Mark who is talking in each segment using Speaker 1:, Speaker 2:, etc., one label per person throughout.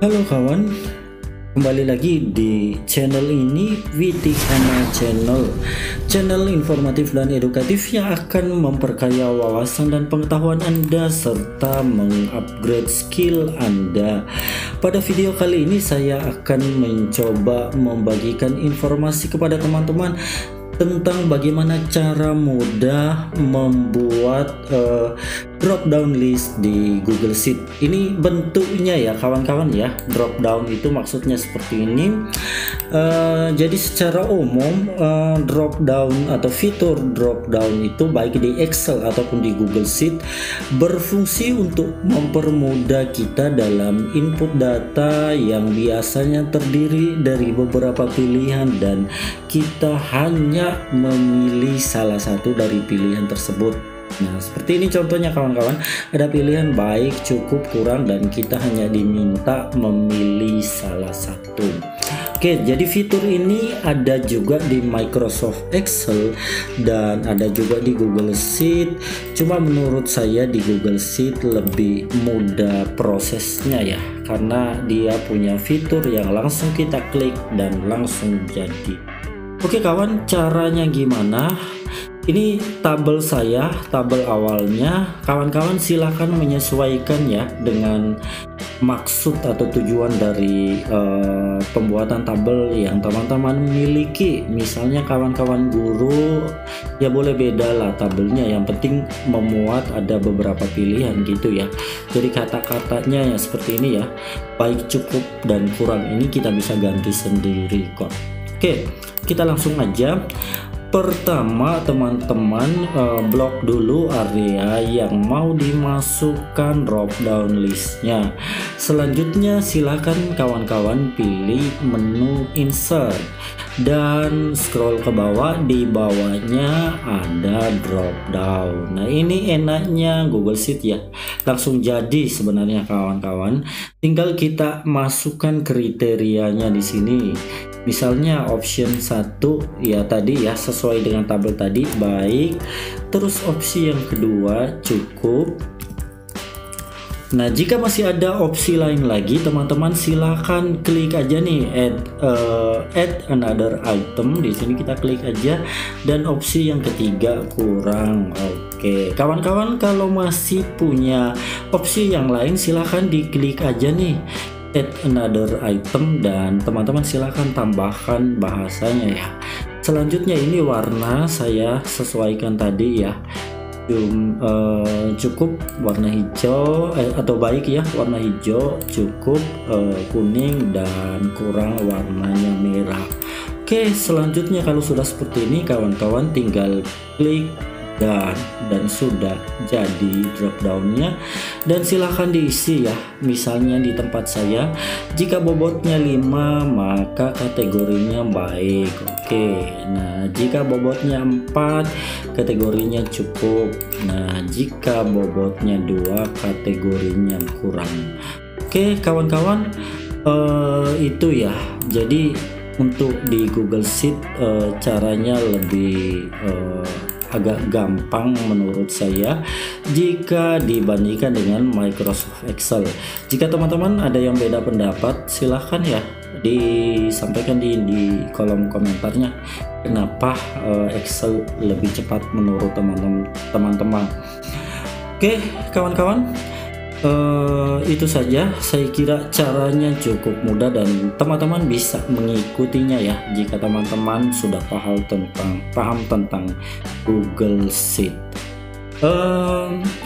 Speaker 1: Halo kawan, kembali lagi di channel ini, Witikana Channel informatif dan edukatif yang akan memperkaya wawasan dan pengetahuan Anda serta mengupgrade skill Anda. Pada video kali ini saya akan mencoba membagikan informasi kepada teman-teman tentang bagaimana cara mudah membuat drop down list di Google Sheet. Ini bentuknya ya kawan-kawan ya. Drop down itu maksudnya seperti ini. Jadi secara umum drop down atau fitur drop down itu baik di Excel ataupun di Google Sheet berfungsi untuk mempermudah kita dalam input data yang biasanya terdiri dari beberapa pilihan dan kita hanya memilih salah satu dari pilihan tersebut. Nah, seperti ini contohnya kawan-kawan, ada pilihan baik, cukup, kurang, dan kita hanya diminta memilih salah satu. Oke, jadi fitur ini ada juga di Microsoft Excel dan ada juga di Google Sheet. Cuma menurut saya di Google Sheet lebih mudah prosesnya ya, karena dia punya fitur yang langsung kita klik dan langsung jadi. Oke kawan, caranya gimana? Ini tabel saya, tabel awalnya. Kawan-kawan silahkan menyesuaikan ya dengan maksud atau tujuan dari pembuatan tabel yang teman-teman miliki. Misalnya kawan-kawan guru, ya boleh beda lah tabelnya. Yang penting memuat ada beberapa pilihan gitu ya. Jadi kata-katanya ya seperti ini ya. Baik, cukup, dan kurang ini kita bisa ganti sendiri kok. Oke, kita langsung aja. Pertama teman-teman blok dulu area yang mau dimasukkan drop down listnya. Selanjutnya silakan kawan-kawan pilih menu insert dan scroll ke bawah. Di bawahnya ada drop down. Nah, ini enaknya Google Sheet ya, langsung jadi sebenarnya kawan-kawan. Tinggal kita masukkan kriterianya di sini. Misalnya option 1 ya tadi ya, sesuai dengan tabel tadi, baik. Terus opsi yang kedua cukup. Nah, jika masih ada opsi lain lagi teman-teman silahkan klik aja nih add another item. Di sini kita klik aja, dan opsi yang ketiga kurang. Oke kawan-kawan, kalau masih punya opsi yang lain silahkan diklik aja nih add another item, dan teman-teman silahkan tambahkan bahasanya ya. Selanjutnya ini warna saya sesuaikan tadi ya, cukup warna hijau atau baik ya, warna hijau, cukup kuning, dan kurang warnanya merah. Oke, selanjutnya kalau sudah seperti ini kawan-kawan tinggal klik dan sudah jadi drop downnya, dan silahkan diisi ya. Misalnya di tempat saya, jika bobotnya 5 maka kategorinya baik. Oke, nah jika bobotnya 4 kategorinya cukup. Nah jika bobotnya 2 kategorinya kurang. Oke kawan-kawan, itu ya. Jadi untuk di Google Sheet caranya lebih agak gampang menurut saya jika dibandingkan dengan Microsoft Excel. Jika teman-teman ada yang beda pendapat silahkan ya disampaikan di kolom komentarnya, kenapa Excel lebih cepat menurut teman-teman. Oke kawan-kawan, itu saja. Saya kira caranya cukup mudah dan teman-teman bisa mengikutinya ya jika teman-teman sudah paham tentang Google Sheet.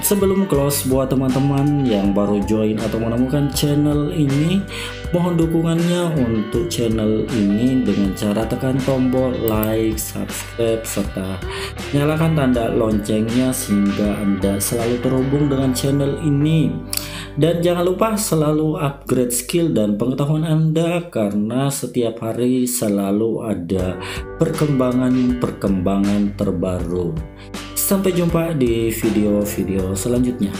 Speaker 1: Sebelum close, buat teman-teman yang baru join atau menemukan channel ini, mohon dukungannya untuk channel ini dengan cara tekan tombol like, subscribe, serta nyalakan tanda loncengnya sehingga Anda selalu terhubung dengan channel ini. Dan jangan lupa selalu upgrade skill dan pengetahuan Anda, karena setiap hari selalu ada perkembangan terbaru. Sampai jumpa di video-video selanjutnya.